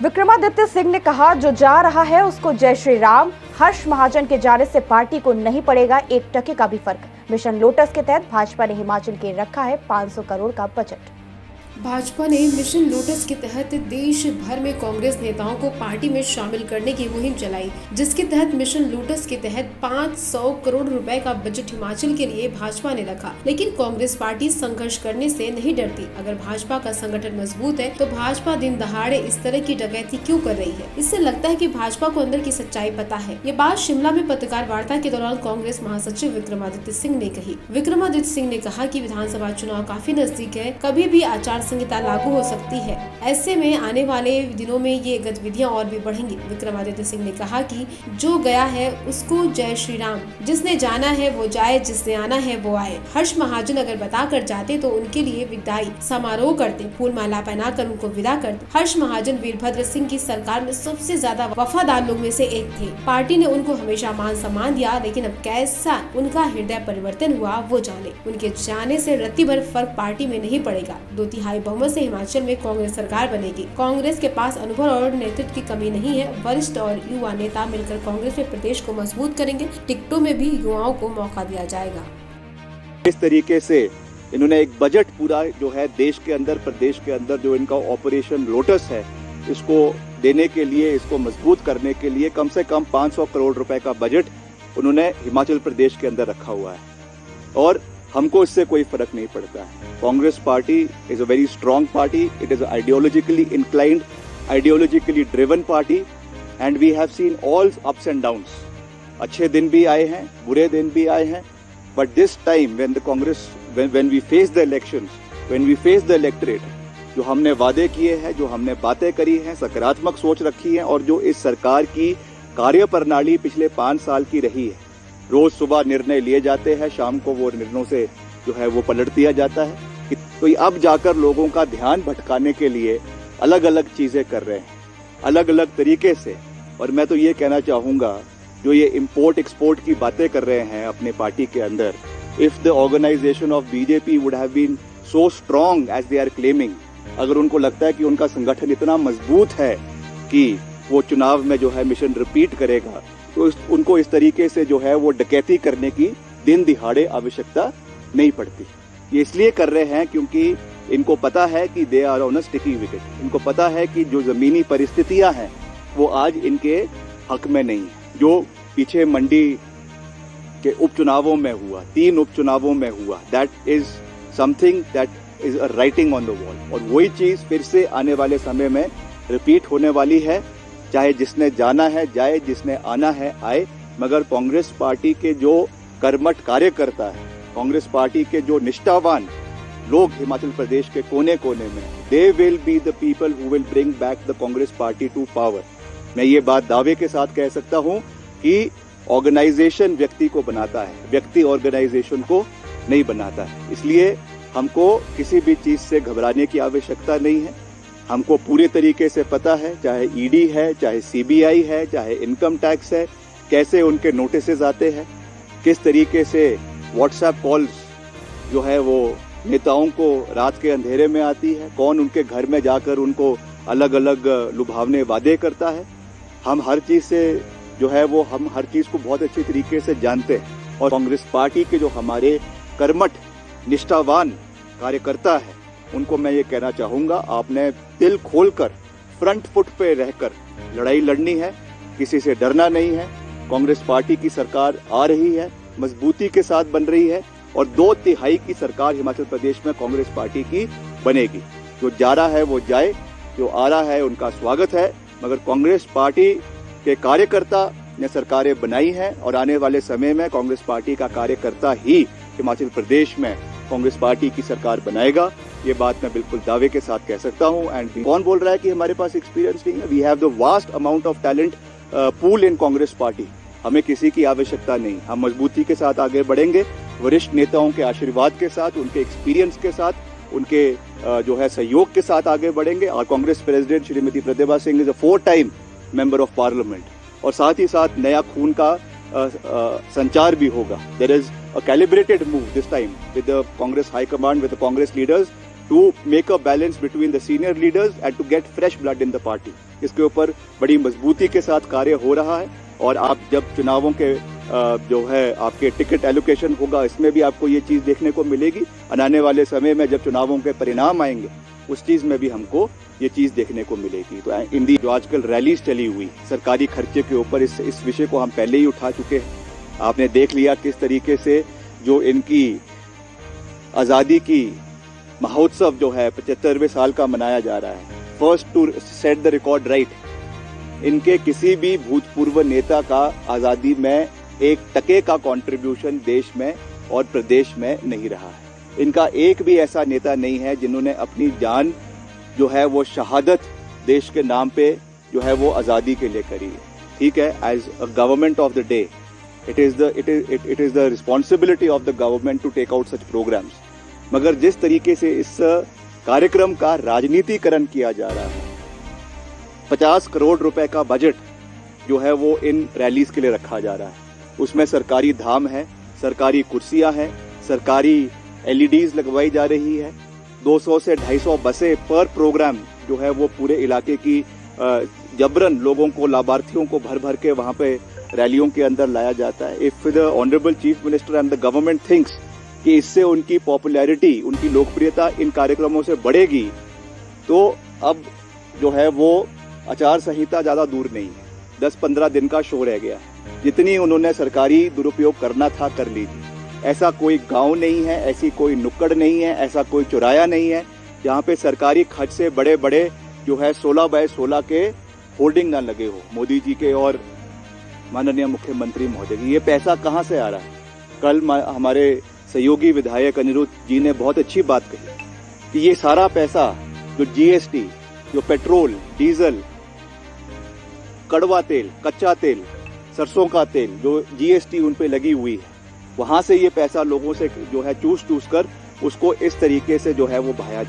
विक्रमादित्य सिंह ने कहा, जो जा रहा है उसको जय श्री राम। हर्ष महाजन के जाने से पार्टी को नहीं पड़ेगा 1 टके का भी फर्क। मिशन लोटस के तहत भाजपा ने हिमाचल के रखा है 500 करोड़ का बजट। भाजपा ने मिशन लोटस के तहत देश भर में कांग्रेस नेताओं को पार्टी में शामिल करने की मुहिम चलाई, जिसके तहत मिशन लोटस के तहत 500 करोड़ रुपए का बजट हिमाचल के लिए भाजपा ने रखा। लेकिन कांग्रेस पार्टी संघर्ष करने से नहीं डरती। अगर भाजपा का संगठन मजबूत है तो भाजपा दिन दहाड़े इस तरह की डकैती क्यों कर रही है? इससे लगता है कि भाजपा को अंदर की सच्चाई पता है। ये बात शिमला में पत्रकार वार्ता के दौरान कांग्रेस महासचिव विक्रमादित्य सिंह ने कही। विक्रमादित्य सिंह ने कहा कि विधानसभा चुनाव काफी नजदीक है, कभी भी आचार संहिता लागू हो सकती है। ऐसे में आने वाले दिनों में ये गतिविधियां और भी बढ़ेंगी। विक्रमादित्य सिंह ने कहा कि जो गया है उसको जय श्री राम। जिसने जाना है वो जाए, जिसने आना है वो आए। हर्ष महाजन अगर बताकर जाते तो उनके लिए विदाई समारोह करते, फूल माला पहनाकर उनको विदा करते। हर्ष महाजन वीरभद्र सिंह की सरकार में सबसे ज्यादा वफादार लोग में से एक थे। पार्टी ने उनको हमेशा मान सम्मान दिया, लेकिन अब कैसा उनका हृदय परिवर्तन हुआ वो जाने। उनके जाने से रत्ती भर फर्क पार्टी में नहीं पड़ेगा। 2/3 बहुमत से हिमाचल में कांग्रेस सरकार बनेगी। कांग्रेस के पास अनुभव और नेतृत्व की कमी नहीं है। वरिष्ठ और युवा नेता मिलकर कांग्रेस में प्रदेश को मजबूत करेंगे। टिकटों में भी युवाओं को मौका दिया जाएगा। इस तरीके से इन्होंने एक बजट पूरा जो है देश के अंदर, प्रदेश के अंदर जो इनका ऑपरेशन लोटस है, इसको देने के लिए, इसको मजबूत करने के लिए कम से कम 500 करोड़ रुपए का बजट उन्होंने हिमाचल प्रदेश के अंदर रखा हुआ है। और हमको इससे कोई फर्क नहीं पड़ता है। Congress party is a very strong party. It is ideologically inclined, ideologically driven party, and we have seen all ups and downs. अच्छे दिन भी आए हैं, बुरे दिन भी आए हैं, but this time when the Congress when we face the elections, when we face the electorate, जो हमने वादे किए हैं, जो हमने बातें करी हैं, सकारात्मक सोच रखी है, और जो इस सरकार की कार्यप्रणाली पिछले 5 साल की रही है, रोज सुबह निर्णय लिए जाते हैं, शाम को वो निर्णयों से जो है वो पलट दिया जाता है। तो अब जाकर लोगों का ध्यान भटकाने के लिए अलग अलग चीजें कर रहे हैं, अलग अलग तरीके से। और मैं तो ये कहना चाहूंगा, जो ये इंपोर्ट एक्सपोर्ट की बातें कर रहे हैं अपने पार्टी के अंदर, if the organisation of BJP would have been so strong as they are claiming, अगर उनको लगता है कि उनका संगठन इतना मजबूत है कि वो चुनाव में जो है मिशन रिपीट करेगा, तो उनको इस तरीके से जो है वो डकैती करने की दिन दिहाड़े आवश्यकता नहीं पड़ती। ये इसलिए कर रहे हैं क्योंकि इनको पता है कि they are on a sticky wicket. इनको पता है कि जो जमीनी परिस्थितियां हैं वो आज इनके हक में नहीं है। जो पीछे मंडी के उपचुनावों में हुआ, 3 उपचुनावों में हुआ, that is something that is a writing on the wall. और वही चीज फिर से आने वाले समय में रिपीट होने वाली है। चाहे जिसने जाना है जाए, जिसने आना है आए, मगर कांग्रेस पार्टी के जो कर्मठ कार्यकर्ता है, कांग्रेस पार्टी के जो निष्ठावान लोग हिमाचल प्रदेश के कोने कोने में, they will be the people who will bring back the Congress party to power. मैं ये बात दावे के साथ कह सकता हूं कि ऑर्गेनाइजेशन व्यक्ति को बनाता है, व्यक्ति ऑर्गेनाइजेशन को नहीं बनाता है। इसलिए हमको किसी भी चीज से घबराने की आवश्यकता नहीं है। हमको पूरे तरीके से पता है, चाहे ईडी है, चाहे सीबीआई है, चाहे इनकम टैक्स है, कैसे उनके नोटिसेज आते हैं, किस तरीके से व्हाट्सएप कॉल्स जो है वो नेताओं को रात के अंधेरे में आती है, कौन उनके घर में जाकर उनको अलग अलग लुभावने वादे करता है। हम हर चीज से जो है वो हम हर चीज को बहुत अच्छी तरीके से जानते हैं। और कांग्रेस पार्टी के जो हमारे कर्मठ निष्ठावान कार्यकर्ता है, उनको मैं ये कहना चाहूंगा, आपने दिल खोलकर फ्रंट फुट पे रहकर लड़ाई लड़नी है, किसी से डरना नहीं है। कांग्रेस पार्टी की सरकार आ रही है, मजबूती के साथ बन रही है, और 2/3 की सरकार हिमाचल प्रदेश में कांग्रेस पार्टी की बनेगी। जो जा रहा है वो जाए, जो आ रहा है उनका स्वागत है, मगर कांग्रेस पार्टी के कार्यकर्ता ने सरकारें बनाई हैं, और आने वाले समय में कांग्रेस पार्टी का कार्यकर्ता ही हिमाचल प्रदेश में कांग्रेस पार्टी की सरकार बनाएगा। ये बात मैं बिल्कुल दावे के साथ कह सकता हूं। एंड कौन बोल रहा है कि हमारे पास एक्सपीरियंस नहीं है? We have the vast amount of talent pool in Congress party. हमें किसी की आवश्यकता नहीं। हम मजबूती के साथ आगे बढ़ेंगे, वरिष्ठ नेताओं के आशीर्वाद के साथ, उनके एक्सपीरियंस के साथ, उनके जो है सहयोग के साथ आगे बढ़ेंगे। और Congress president Shrimati Pratibha Singh is a 4 time member of parliament, और साथ ही साथ नया खून का संचार भी होगा। There is a calibrated move this time with the Congress High Command, with the Congress leaders, to make a balance between the senior leaders and to get fresh blood in the party. इसके ऊपर बड़ी मजबूती के साथ कार्य हो रहा है और आप जब चुनावों के जो है आपके टिकट एलोकेशन होगा, इसमें भी आपको ये चीज देखने को मिलेगी। आने वाले समय में जब चुनावों के परिणाम आएंगे उस चीज में भी हमको ये चीज देखने को मिलेगी। तो इंदी जो आजकल रैलीज चली हुई सरकारी खर्चे के ऊपर, इस विषय को हम पहले ही उठा चुके हैं। आपने देख लिया किस तरीके से जो इनकी आजादी की महोत्सव जो है 75वें साल का मनाया जा रहा है, first to set the record right. इनके किसी भी भूतपूर्व नेता का आजादी में 1 टके का कंट्रीब्यूशन देश में और प्रदेश में नहीं रहा है। इनका एक भी ऐसा नेता नहीं है जिन्होंने अपनी जान जो है वो शहादत देश के नाम पे जो है वो आजादी के लिए करी है। ठीक है, as a government of the day it is the responsibility of the government to take out such programmes. मगर जिस तरीके से इस कार्यक्रम का राजनीतिकरण किया जा रहा है, 50 करोड़ रुपए का बजट जो है वो इन रैलीज के लिए रखा जा रहा है। उसमें सरकारी धाम है, सरकारी कुर्सियां हैं, सरकारी एलईडीज लगवाई जा रही है, 200 से 250 बसें पर प्रोग्राम जो है वो पूरे इलाके की जबरन लोगों को, लाभार्थियों को भर भर के वहां पे रैलियों के अंदर लाया जाता है। If the honourable chief minister and the government thinks कि इससे उनकी पॉपुलैरिटी, उनकी लोकप्रियता इन कार्यक्रमों से बढ़ेगी, तो अब जो है वो आचार संहिता ज्यादा दूर नहीं है, 10-15 दिन का शो रह गया है। जितनी उन्होंने सरकारी दुरुपयोग करना था कर लीजिए। ऐसा कोई गांव नहीं है, ऐसी कोई नुक्कड़ नहीं है, ऐसा कोई चौराया नहीं है जहां पे सरकारी खर्च से बड़े बड़े जो है 16x16 के होर्डिंग न लगे हो मोदी जी के और माननीय मुख्यमंत्री महोदय जी। ये पैसा कहां से आ रहा है? कल हमारे सहयोगी विधायक अनिरुद्ध जी ने बहुत अच्छी बात कही कि ये सारा पैसा जो जीएसटी, जो पेट्रोल, डीजल, कड़वा तेल, कच्चा तेल, सरसों का तेल, जो जीएसटी उन पे लगी हुई है, वहां से ये पैसा लोगों से जो है चूस कर उसको इस तरीके से जो है वो बहाया